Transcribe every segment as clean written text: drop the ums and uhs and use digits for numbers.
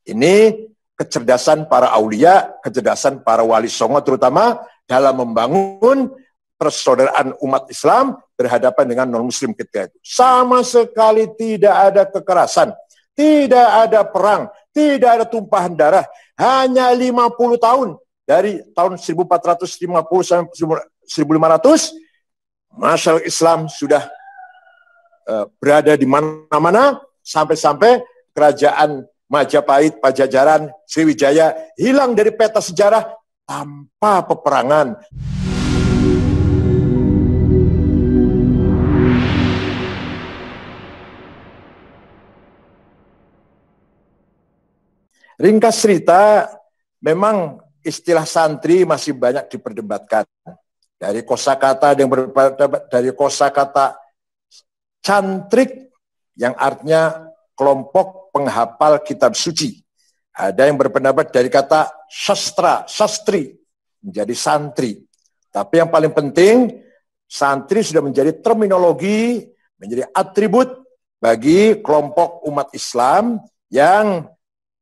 Ini kecerdasan para aulia, kecerdasan para wali songo terutama dalam membangun persaudaraan umat Islam berhadapan dengan non-muslim ketika itu. Sama sekali tidak ada kekerasan, tidak ada perang, tidak ada tumpahan darah. Hanya 50 tahun, dari tahun 1450 sampai 1500, masyarakat Islam sudah berada di mana-mana, sampai-sampai kerajaan Majapahit, Pajajaran, Sriwijaya hilang dari peta sejarah tanpa peperangan. Ringkas cerita, memang istilah santri masih banyak diperdebatkan. Dari kosakata yang dari kosakata cantrik yang artinya kelompok penghafal kitab suci. Ada yang berpendapat dari kata sastra, sastri, menjadi santri. Tapi yang paling penting, santri sudah menjadi terminologi, menjadi atribut bagi kelompok umat Islam yang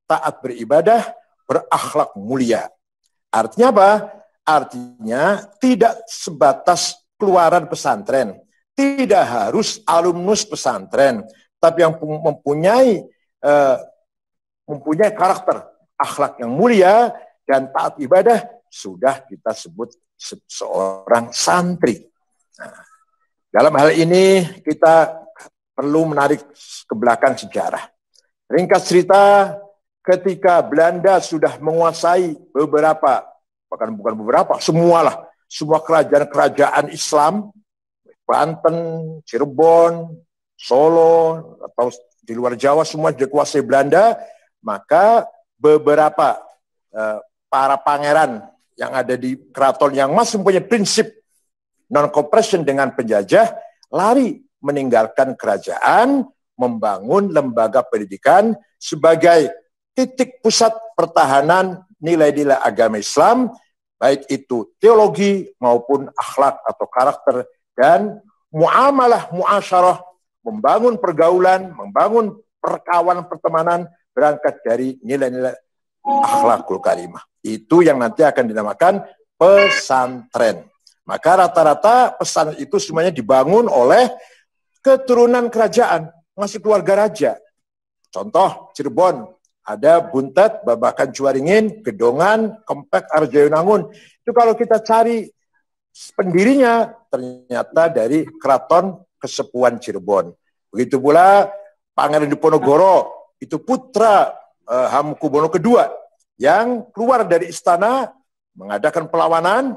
taat beribadah, berakhlak mulia. Artinya apa? Artinya tidak sebatas keluaran pesantren, tidak harus alumnus pesantren, tapi yang mempunyai karakter akhlak yang mulia dan taat ibadah sudah kita sebut seorang santri. Nah, dalam hal ini kita perlu menarik ke belakang sejarah. Ringkas cerita, ketika Belanda sudah menguasai bukan beberapa, semua kerajaan Islam, Banten, Cirebon, Solo, atau di luar Jawa semua dikuasai Belanda, maka beberapa para pangeran yang ada di keraton yang masih mempunyai prinsip non-cooperation dengan penjajah, lari meninggalkan kerajaan, membangun lembaga pendidikan sebagai titik pusat pertahanan nilai-nilai agama Islam, baik itu teologi maupun akhlak atau karakter, dan muamalah, muasyarah, membangun pergaulan, membangun perkawanan pertemanan, berangkat dari nilai-nilai akhlakul karimah. Itu yang nanti akan dinamakan pesantren. Maka rata-rata pesantren itu semuanya dibangun oleh keturunan kerajaan, masih keluarga raja. Contoh Cirebon, ada Buntet, Babakan Cuaringin, Gedongan, Kempek, Arjayunangun. Itu kalau kita cari pendirinya, ternyata dari Keraton Kesepuan Cirebon. Begitu pula Pangeran Diponegoro, itu putra Hamengkubuwono II, yang keluar dari istana, mengadakan perlawanan,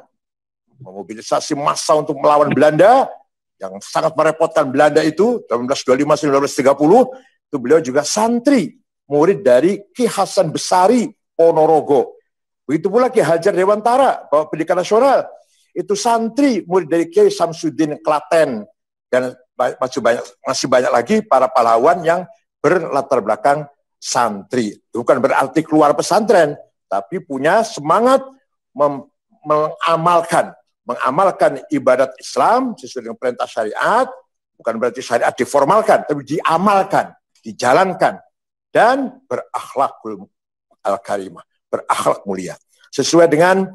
memobilisasi massa untuk melawan Belanda, yang sangat merepotkan Belanda itu, 1825-1930, itu beliau juga santri, murid dari Ki Hasan Besari Ponorogo. Begitu pula Ki Hajar Dewantara, Bapak Pendidikan Nasional, itu santri, murid dari Kiai Samsudin Klaten. Dan masih banyak lagi para pahlawan yang berlatar belakang santri. Bukan berarti keluar pesantren, tapi punya semangat mengamalkan ibadat Islam sesuai dengan perintah syariat. Bukan berarti syariat diformalkan, tapi diamalkan, dijalankan, dan berakhlakul al-karimah, berakhlak mulia. Sesuai dengan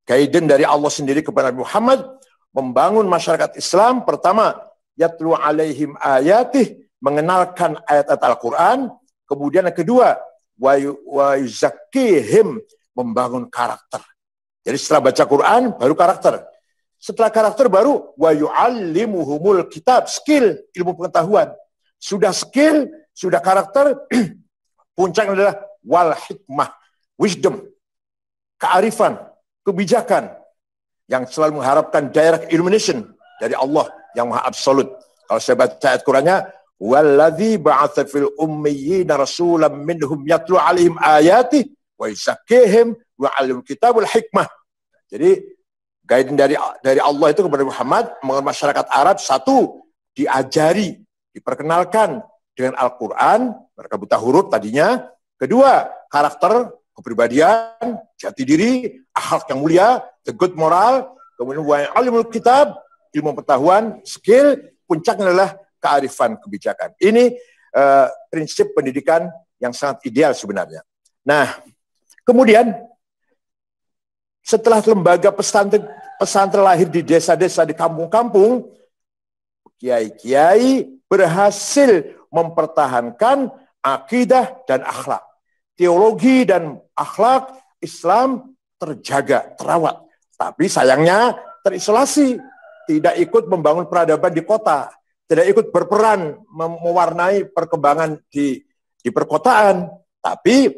guidance dari Allah sendiri kepada Nabi Muhammad, membangun masyarakat Islam, pertama, yatlu alaihim ayatih, mengenalkan ayat-ayat Al-Quran, kemudian yang kedua, wa yuzakkihim, membangun karakter. Jadi setelah baca Quran, baru karakter. Setelah karakter baru, wa yu'allimuhumul kitab, skill, ilmu pengetahuan. Sudah skill, sudah karakter, puncaknya adalah wal hikmah, wisdom, kearifan, kebijakan, yang selalu mengharapkan direct illumination dari Allah yang maha absolut. Kalau saya baca ayat Qurannya, walladzi ba'atsa fil ummiyina rasulan minhum yatlu 'alaihim ayatihi wa yuzakkihim wa 'allimul kitabul hikmah. Jadi guidance dari Allah itu kepada Muhammad, masyarakat Arab, satu, diajari, diperkenalkan dengan Al-Quran, mereka buta huruf tadinya. Kedua, karakter, kepribadian, jati diri, akhlak yang mulia, the good moral, kemudian alimul kitab, ilmu pengetahuan, skill, puncaknya adalah kearifan kebijakan. Ini prinsip pendidikan yang sangat ideal sebenarnya. Nah, kemudian setelah lembaga pesantren lahir di desa-desa, di kampung-kampung, kiai-kiai berhasil mempertahankan akidah dan akhlak. Teologi dan akhlak Islam terjaga, terawat. Tapi sayangnya terisolasi, tidak ikut membangun peradaban di kota, tidak ikut berperan mewarnai perkembangan di perkotaan, tapi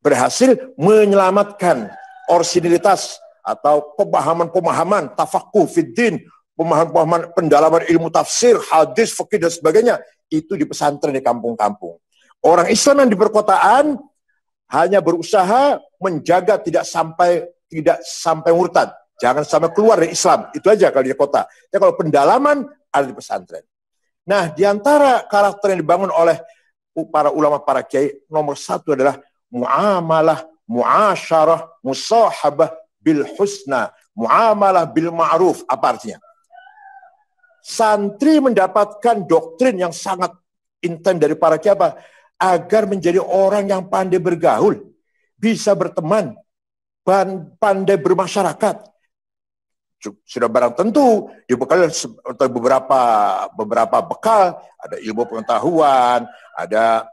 berhasil menyelamatkan orisinilitas atau pemahaman-pemahaman tafaqquh fiddin, pemahaman-pemahaman pendalaman ilmu tafsir, hadis, fikih dan sebagainya, itu di pesantren di kampung-kampung. Orang Islam yang di perkotaan hanya berusaha menjaga tidak sampai murtad, jangan sampai keluar dari Islam, itu aja kalau di kota. Ya, kalau pendalaman ada di pesantren. Nah, di antara karakter yang dibangun oleh para ulama, para kiai, nomor satu adalah muamalah, muasyarah, musahabah bil husna, muamalah bil ma'ruf. Apa artinya? Santri mendapatkan doktrin yang sangat intens dari para kiai agar menjadi orang yang pandai bergaul, bisa berteman, pandai bermasyarakat. Sudah barang tentu dibekali beberapa bekal, ada ilmu pengetahuan, ada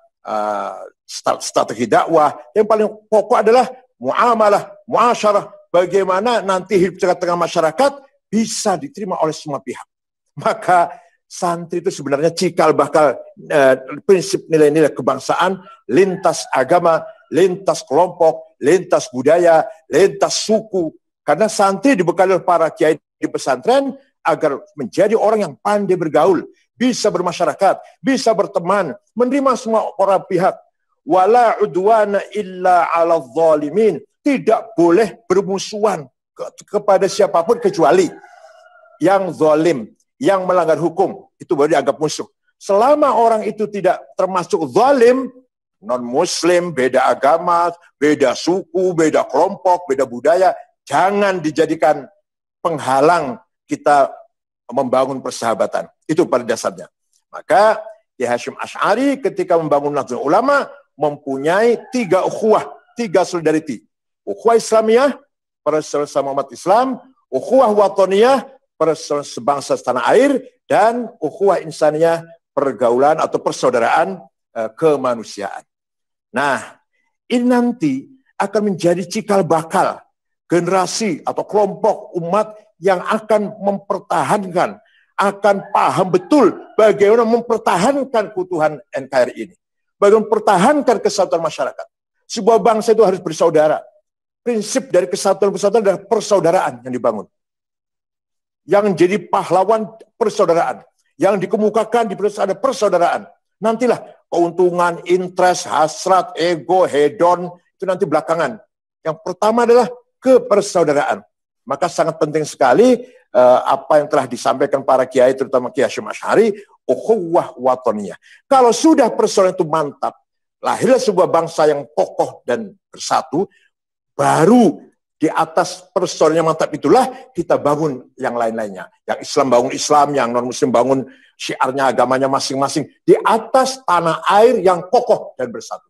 strategi dakwah. Yang paling pokok adalah muamalah, muasyarah, bagaimana nanti hidup di tengah masyarakat bisa diterima oleh semua pihak. Maka santri itu sebenarnya cikal bakal prinsip nilai-nilai kebangsaan, lintas agama, lintas kelompok, lintas budaya, lintas suku. Karena santri dibekali oleh para kiai di pesantren agar menjadi orang yang pandai bergaul, bisa bermasyarakat, bisa berteman, menerima semua orang pihak. Wala udwana illa 'alal zalimin. Tidak boleh bermusuhan kepada siapapun kecuali yang zalim, yang melanggar hukum, itu baru dianggap musuh. Selama orang itu tidak termasuk zalim, non-muslim, beda agama, beda suku, beda kelompok, beda budaya, jangan dijadikan penghalang kita membangun persahabatan. Itu pada dasarnya. Maka Kiai Hasyim Asy'ari ketika membangun Nahdlatul Ulama mempunyai 3 ukhuwah, 3 solidarity. Ukhuwah Islamiyah, persaudaraan umat Islam, ukhuwah wataniyah, persaudaraan sebangsa setanah air, dan ukhuwah insaniyah, pergaulan atau persaudaraan kemanusiaan. Nah, ini nanti akan menjadi cikal bakal generasi atau kelompok umat yang akan mempertahankan, akan paham betul bagaimana mempertahankan keutuhan NKRI ini. Bagaimana mempertahankan kesatuan masyarakat. Sebuah bangsa itu harus bersaudara. Prinsip dari kesatuan adalah persaudaraan yang dibangun. Yang jadi pahlawan persaudaraan. Yang dikemukakan di ada persaudaraan. Nantilah keuntungan, interest, hasrat, ego, hedon, itu nanti belakangan. Yang pertama adalah kepersaudaraan. Maka sangat penting sekali apa yang telah disampaikan para kiai, terutama Kiai Hasyim Asy'ari, ukhuwah wataniyah. Kalau sudah persaudaraan itu mantap, lahirlah sebuah bangsa yang kokoh dan bersatu, baru di atas persaudaraan yang mantap itulah kita bangun yang lain-lainnya. Yang Islam bangun Islam, yang non-Muslim bangun syiarnya, agamanya masing-masing. Di atas tanah air yang kokoh dan bersatu.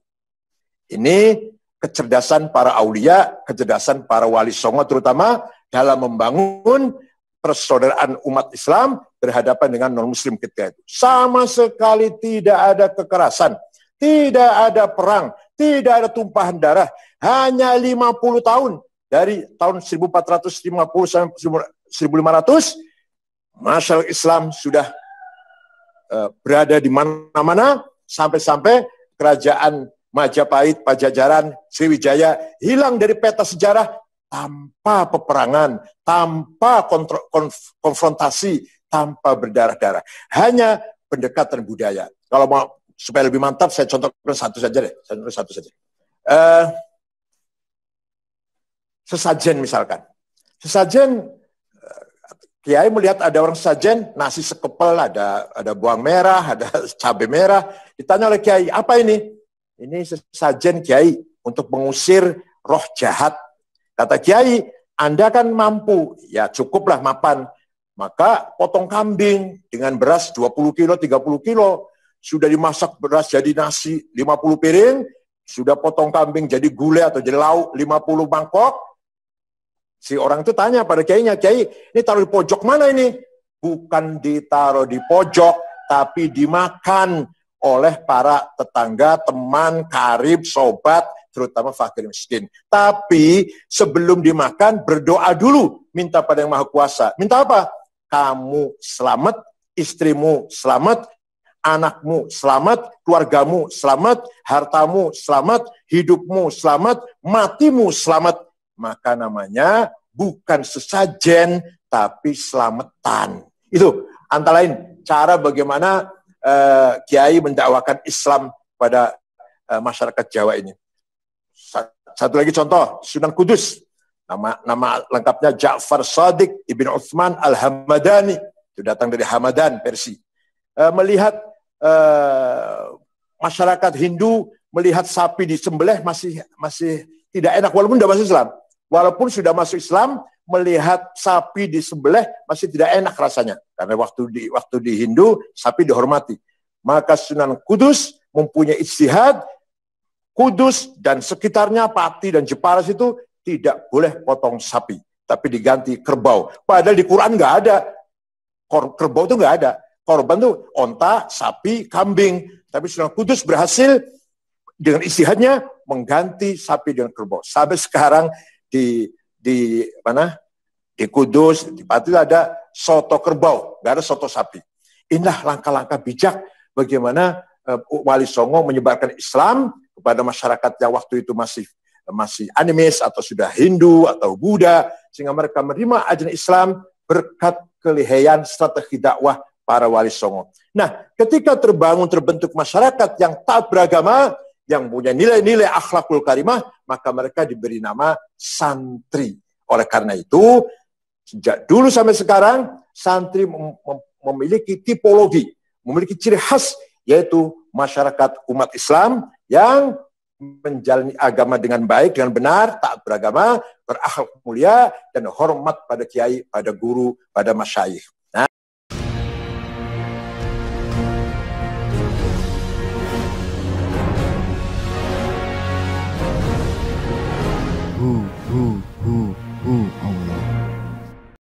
Ini kecerdasan para aulia, kecerdasan para wali songo terutama dalam membangun persaudaraan umat Islam berhadapan dengan non-muslim ketika itu. Sama sekali tidak ada kekerasan, tidak ada perang, tidak ada tumpahan darah. Hanya 50 tahun, dari tahun 1450 sampai 1500, masyarakat Islam sudah berada di mana-mana, sampai-sampai kerajaan Majapahit, Pajajaran, Sriwijaya hilang dari peta sejarah tanpa peperangan, tanpa konfrontasi, tanpa berdarah-darah. Hanya pendekatan budaya. Kalau mau supaya lebih mantap, saya contohkan satu saja deh. Sesajen misalkan. Sesajen, Kiai melihat ada orang sesajen, nasi sekepel, ada bawang merah, ada cabai merah. Ditanya oleh Kiai, apa ini? Ini sesajen Kiai untuk mengusir roh jahat. Kata Kiai, Anda kan mampu, ya cukuplah mapan. Maka potong kambing dengan beras 20 kilo, 30 kilo. sudah dimasak beras jadi nasi 50 piring, sudah potong kambing jadi gulai atau jadi lauk 50 mangkok. Si orang itu tanya pada kiainya, "Kiai, ini taruh di pojok mana ini?" Bukan ditaruh di pojok, tapi dimakan oleh para tetangga, teman, karib, sobat, terutama fakir miskin. Tapi sebelum dimakan, berdoa dulu, minta pada Yang Maha Kuasa. Minta apa? Kamu selamat, istrimu selamat, anakmu selamat, keluargamu selamat, hartamu selamat, hidupmu selamat, matimu selamat. Maka namanya bukan sesajen, tapi selamatan. Itu antara lain cara bagaimana Kiai mendakwakan Islam pada masyarakat Jawa ini. Satu lagi contoh, Sunan Kudus. Nama lengkapnya Ja'far Shadiq Ibn Utsman Al-Hamadani. Itu datang dari Hamadan, Persia. Melihat masyarakat Hindu melihat sapi disembelih masih tidak enak walaupun sudah masuk Islam. Walaupun sudah masuk Islam, melihat sapi disembelih masih tidak enak rasanya. Karena waktu di Hindu sapi dihormati. Maka Sunan Kudus mempunyai ijtihad, Kudus dan sekitarnya Pati dan Jepara itu tidak boleh potong sapi, tapi diganti kerbau. Padahal di Quran nggak ada kerbau, itu nggak ada. Korban tuh onta, sapi, kambing. Tapi Sunan Kudus berhasil dengan ijtihadnya mengganti sapi dengan kerbau. Sampai sekarang di Kudus, di Pati ada soto kerbau, nggak ada soto sapi. Inilah langkah-langkah bijak bagaimana Wali Songo menyebarkan Islam kepada masyarakat yang waktu itu masih animis atau sudah Hindu atau Buddha, sehingga mereka menerima ajaran Islam berkat kelihayan strategi dakwah para Wali Songo. Nah, ketika terbentuk masyarakat yang taat beragama, yang punya nilai-nilai akhlakul karimah, maka mereka diberi nama santri. Oleh karena itu, sejak dulu sampai sekarang, santri memiliki tipologi, memiliki ciri khas, yaitu masyarakat umat Islam yang menjalani agama dengan baik, dengan benar, taat beragama, berakhlak mulia, dan hormat pada kiai, pada guru, pada masyayikh.